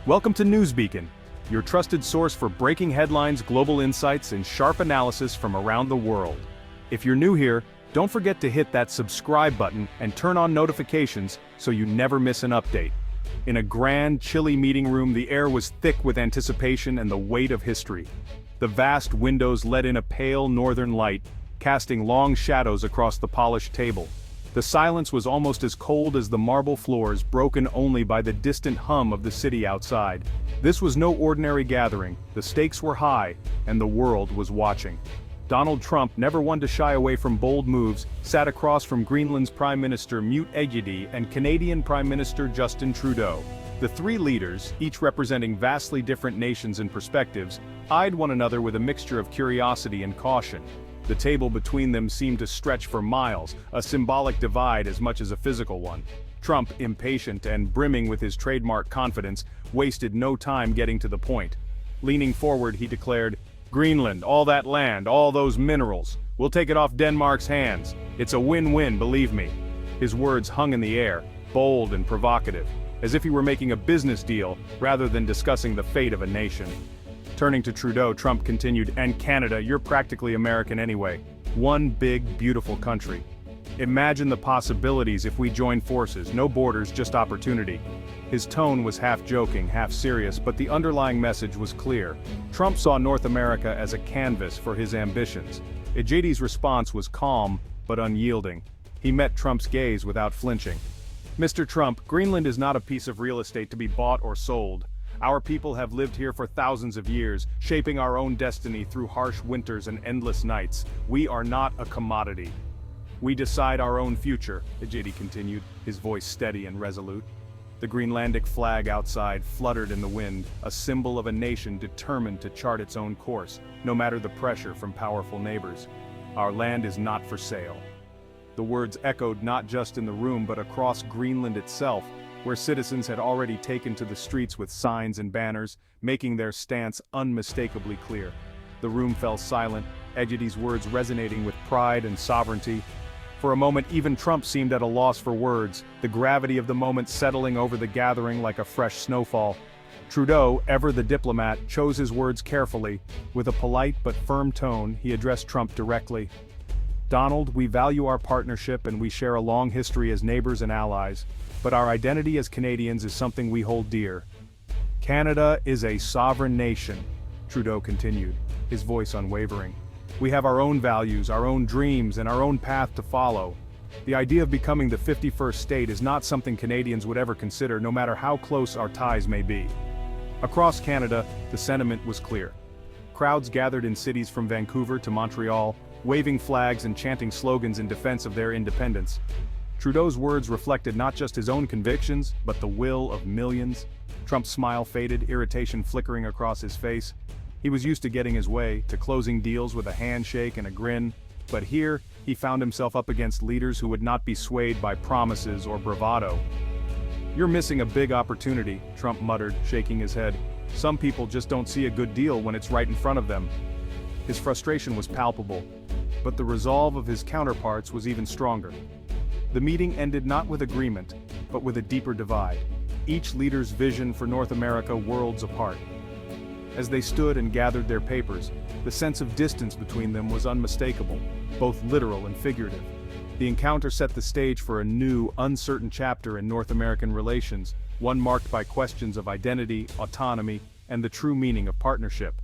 Welcome to Newsbeacon, your trusted source for breaking headlines, global insights, and sharp analysis from around the world. If you're new here, don't forget to hit that subscribe button and turn on notifications so you never miss an update. In a grand, chilly meeting room, the air was thick with anticipation and the weight of history. The vast windows let in a pale northern light, casting long shadows across the polished table. The silence was almost as cold as the marble floors, broken only by the distant hum of the city outside. This was no ordinary gathering, the stakes were high, and the world was watching. Donald Trump, never one to shy away from bold moves, sat across from Greenland's Prime Minister Mute Egede and Canadian Prime Minister Justin Trudeau. The three leaders, each representing vastly different nations and perspectives, eyed one another with a mixture of curiosity and caution. The table between them seemed to stretch for miles, a symbolic divide as much as a physical one. Trump, impatient and brimming with his trademark confidence, wasted no time getting to the point. Leaning forward, he declared, "Greenland, all that land, all those minerals, we'll take it off Denmark's hands. It's a win-win, believe me." His words hung in the air, bold and provocative, as if he were making a business deal rather than discussing the fate of a nation. Turning to Trudeau, Trump continued, "And Canada, you're practically American anyway. One big, beautiful country. Imagine the possibilities if we join forces, no borders, just opportunity." His tone was half joking, half serious, but the underlying message was clear. Trump saw North America as a canvas for his ambitions. Egede's response was calm, but unyielding. He met Trump's gaze without flinching. "Mr. Trump, Greenland is not a piece of real estate to be bought or sold. Our people have lived here for thousands of years, shaping our own destiny through harsh winters and endless nights. We are not a commodity. We decide our own future," Egede continued, his voice steady and resolute. The Greenlandic flag outside fluttered in the wind, a symbol of a nation determined to chart its own course, no matter the pressure from powerful neighbors. "Our land is not for sale." The words echoed not just in the room but across Greenland itself, where citizens had already taken to the streets with signs and banners, making their stance unmistakably clear. The room fell silent, Egede's words resonating with pride and sovereignty. For a moment, even Trump seemed at a loss for words, the gravity of the moment settling over the gathering like a fresh snowfall. Trudeau, ever the diplomat, chose his words carefully. With a polite but firm tone, he addressed Trump directly. "Donald, we value our partnership and we share a long history as neighbors and allies. But our identity as Canadians is something we hold dear. Canada is a sovereign nation," Trudeau continued, his voice unwavering. "We have our own values, our own dreams, and our own path to follow. The idea of becoming the 51st state is not something Canadians would ever consider, no matter how close our ties may be." Across Canada, the sentiment was clear. Crowds gathered in cities from Vancouver to Montreal, waving flags and chanting slogans in defense of their independence. Trudeau's words reflected not just his own convictions, but the will of millions. Trump's smile faded, irritation flickering across his face. He was used to getting his way, to closing deals with a handshake and a grin, but here, he found himself up against leaders who would not be swayed by promises or bravado. "You're missing a big opportunity," Trump muttered, shaking his head. "Some people just don't see a good deal when it's right in front of them." His frustration was palpable, but the resolve of his counterparts was even stronger. The meeting ended not with agreement, but with a deeper divide, each leader's vision for North America worlds apart. As they stood and gathered their papers, the sense of distance between them was unmistakable, both literal and figurative. The encounter set the stage for a new, uncertain chapter in North American relations, one marked by questions of identity, autonomy, and the true meaning of partnership.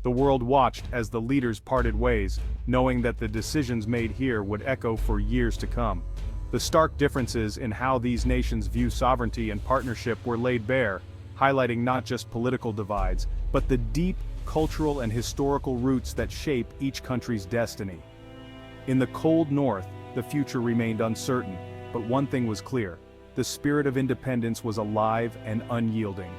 The world watched as the leaders parted ways, knowing that the decisions made here would echo for years to come. The stark differences in how these nations view sovereignty and partnership were laid bare, highlighting not just political divides, but the deep cultural and historical roots that shape each country's destiny. In the cold north, the future remained uncertain, but one thing was clear: the spirit of independence was alive and unyielding.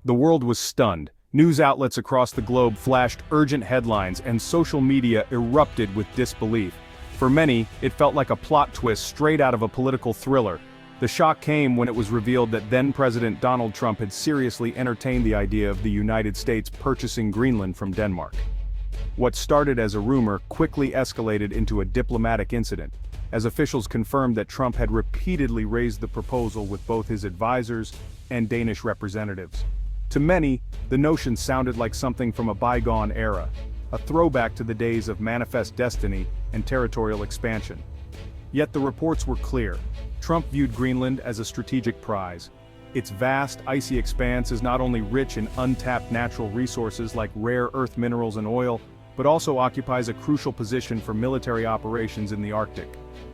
The world was stunned. News outlets across the globe flashed urgent headlines and social media erupted with disbelief. For many, it felt like a plot twist straight out of a political thriller. The shock came when it was revealed that then-President Donald Trump had seriously entertained the idea of the United States purchasing Greenland from Denmark. What started as a rumor quickly escalated into a diplomatic incident. as officials confirmed that Trump had repeatedly raised the proposal with both his advisors and Danish representatives. To many, the notion sounded like something from a bygone era, a throwback to the days of manifest destiny and territorial expansion. Yet the reports were clear. Trump viewed Greenland as a strategic prize. Its vast, icy expanse is not only rich in untapped natural resources like rare earth minerals and oil, but also occupies a crucial position for military operations in the Arctic.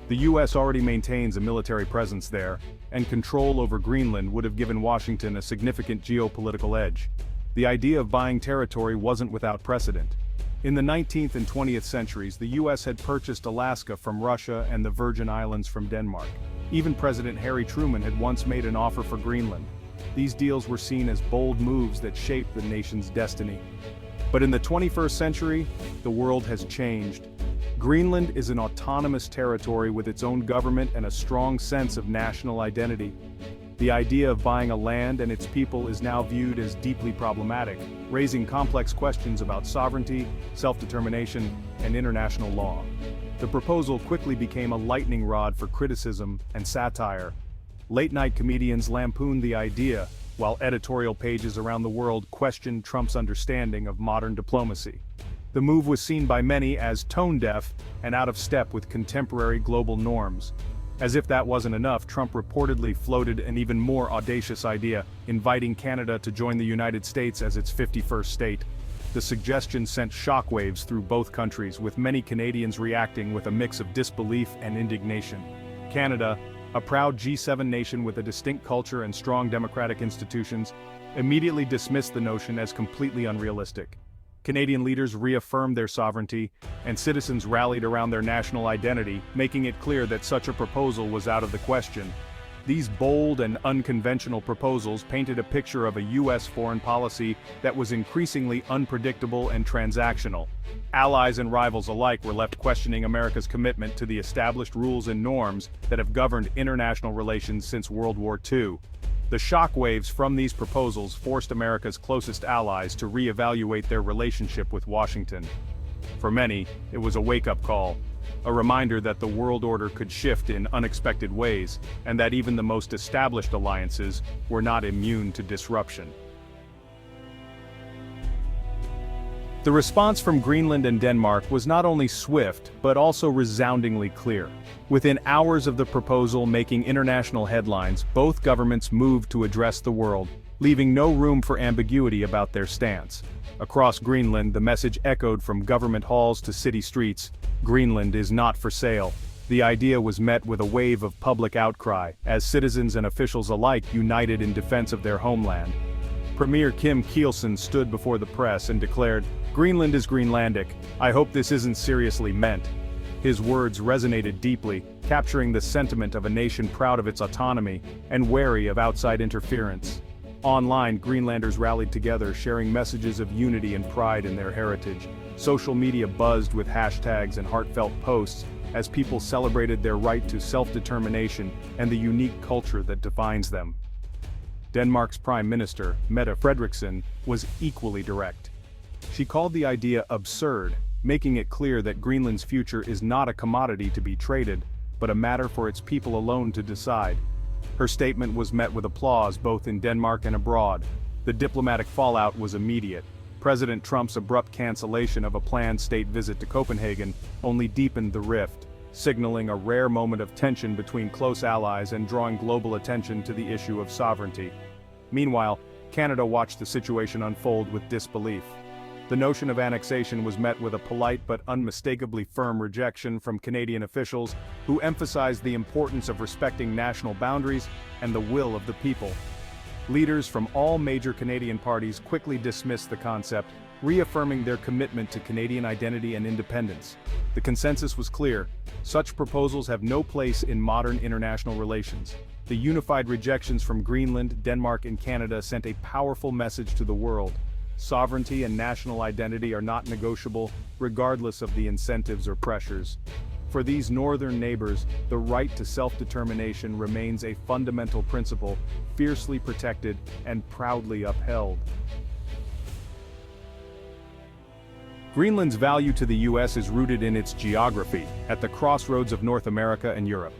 The U.S. already maintains a military presence there, and control over Greenland would have given Washington a significant geopolitical edge. The idea of buying territory wasn't without precedent. In the 19th and 20th centuries, the U.S. had purchased Alaska from Russia and the Virgin Islands from Denmark. Even President Harry Truman had once made an offer for Greenland. These deals were seen as bold moves that shaped the nation's destiny. But in the 21st century, the world has changed. Greenland is an autonomous territory with its own government and a strong sense of national identity. The idea of buying a land and its people is now viewed as deeply problematic, raising complex questions about sovereignty, self-determination, and international law. The proposal quickly became a lightning rod for criticism and satire. Late-night comedians lampooned the idea, while editorial pages around the world questioned Trump's understanding of modern diplomacy. The move was seen by many as tone-deaf and out of step with contemporary global norms. As if that wasn't enough, Trump reportedly floated an even more audacious idea, inviting Canada to join the United States as its 51st state. The suggestion sent shockwaves through both countries, with many Canadians reacting with a mix of disbelief and indignation. Canada, a proud G7 nation with a distinct culture and strong democratic institutions, immediately dismissed the notion as completely unrealistic. Canadian leaders reaffirmed their sovereignty, and citizens rallied around their national identity, making it clear that such a proposal was out of the question. These bold and unconventional proposals painted a picture of a U.S. foreign policy that was increasingly unpredictable and transactional. Allies and rivals alike were left questioning America's commitment to the established rules and norms that have governed international relations since World War II. The shockwaves from these proposals forced America's closest allies to re-evaluate their relationship with Washington. For many, it was a wake-up call, a reminder that the world order could shift in unexpected ways, and that even the most established alliances were not immune to disruption. The response from Greenland and Denmark was not only swift, but also resoundingly clear. Within hours of the proposal making international headlines, both governments moved to address the world, leaving no room for ambiguity about their stance. Across Greenland, the message echoed from government halls to city streets: Greenland is not for sale. The idea was met with a wave of public outcry, as citizens and officials alike united in defense of their homeland. Premier Kim Kielsen stood before the press and declared, "Greenland is Greenlandic. I hope this isn't seriously meant." His words resonated deeply, capturing the sentiment of a nation proud of its autonomy and wary of outside interference. Online, Greenlanders rallied together, sharing messages of unity and pride in their heritage. Social media buzzed with hashtags and heartfelt posts as people celebrated their right to self-determination and the unique culture that defines them. Denmark's Prime Minister, Mette Frederiksen, was equally direct. She called the idea absurd, making it clear that Greenland's future is not a commodity to be traded, but a matter for its people alone to decide. Her statement was met with applause both in Denmark and abroad. The diplomatic fallout was immediate. President Trump's abrupt cancellation of a planned state visit to Copenhagen only deepened the rift, signaling a rare moment of tension between close allies and drawing global attention to the issue of sovereignty. Meanwhile, Canada watched the situation unfold with disbelief. The notion of annexation was met with a polite but unmistakably firm rejection from Canadian officials, who emphasized the importance of respecting national boundaries and the will of the people. Leaders from all major Canadian parties quickly dismissed the concept, reaffirming their commitment to Canadian identity and independence. The consensus was clear: such proposals have no place in modern international relations. The unified rejections from Greenland, Denmark, and Canada sent a powerful message to the world. Sovereignty and national identity are not negotiable, regardless of the incentives or pressures. For these northern neighbors, the right to self-determination remains a fundamental principle, fiercely protected and proudly upheld. Greenland's value to the U.S. is rooted in its geography, at the crossroads of North America and Europe.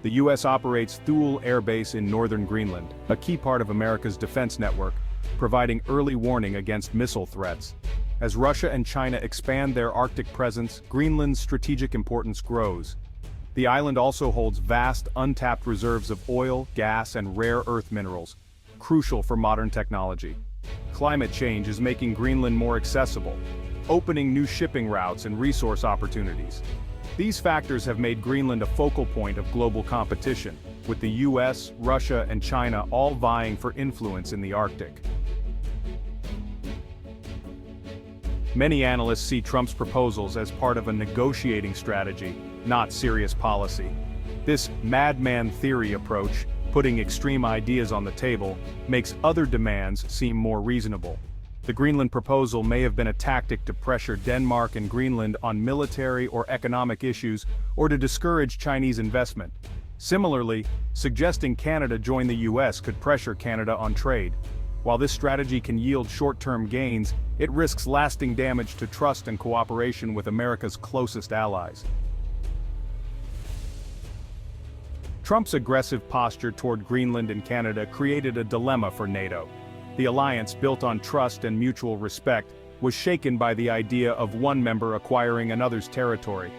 The U.S. operates Thule Air Base in northern Greenland, a key part of America's defense network, providing early warning against missile threats. As Russia and China expand their Arctic presence, Greenland's strategic importance grows. The island also holds vast, untapped reserves of oil, gas, and rare earth minerals, crucial for modern technology. Climate change is making Greenland more accessible, opening new shipping routes and resource opportunities. These factors have made Greenland a focal point of global competition, with the US, Russia, and China all vying for influence in the Arctic. Many analysts see Trump's proposals as part of a negotiating strategy, not serious policy. This madman theory approach, putting extreme ideas on the table, makes other demands seem more reasonable. The Greenland proposal may have been a tactic to pressure Denmark and Greenland on military or economic issues, or to discourage Chinese investment. Similarly, suggesting Canada join the US could pressure Canada on trade. While this strategy can yield short-term gains, it risks lasting damage to trust and cooperation with America's closest allies. Trump's aggressive posture toward Greenland and Canada created a dilemma for NATO. The alliance, built on trust and mutual respect, was shaken by the idea of one member acquiring another's territory.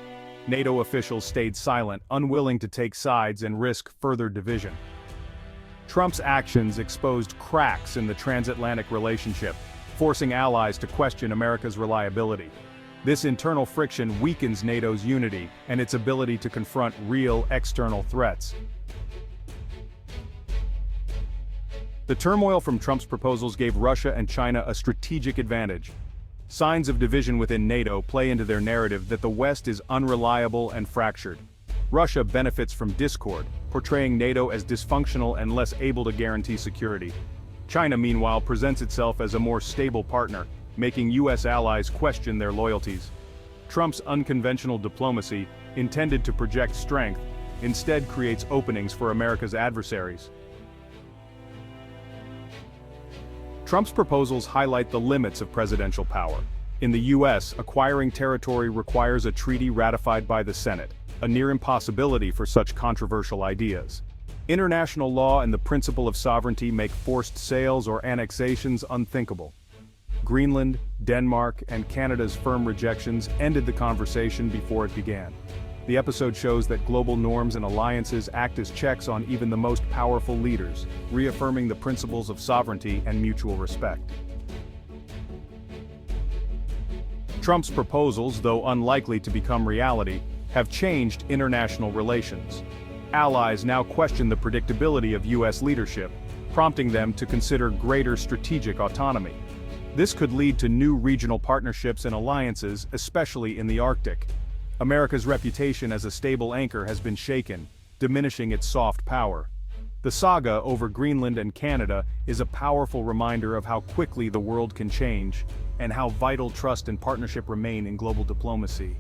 NATO officials stayed silent, unwilling to take sides and risk further division. Trump's actions exposed cracks in the transatlantic relationship, forcing allies to question America's reliability. This internal friction weakens NATO's unity and its ability to confront real external threats. The turmoil from Trump's proposals gave Russia and China a strategic advantage. Signs of division within NATO play into their narrative that the West is unreliable and fractured. Russia benefits from discord, portraying NATO as dysfunctional and less able to guarantee security. China, meanwhile, presents itself as a more stable partner, making US allies question their loyalties. Trump's unconventional diplomacy, intended to project strength, instead creates openings for America's adversaries. Trump's proposals highlight the limits of presidential power. In the US, acquiring territory requires a treaty ratified by the Senate, a near impossibility for such controversial ideas. International law and the principle of sovereignty make forced sales or annexations unthinkable. Greenland, Denmark, and Canada's firm rejections ended the conversation before it began. The episode shows that global norms and alliances act as checks on even the most powerful leaders, reaffirming the principles of sovereignty and mutual respect. Trump's proposals, though unlikely to become reality, have changed international relations. Allies now question the predictability of US leadership, prompting them to consider greater strategic autonomy. This could lead to new regional partnerships and alliances, especially in the Arctic. America's reputation as a stable anchor has been shaken, diminishing its soft power. The saga over Greenland and Canada is a powerful reminder of how quickly the world can change, and how vital trust and partnership remain in global diplomacy.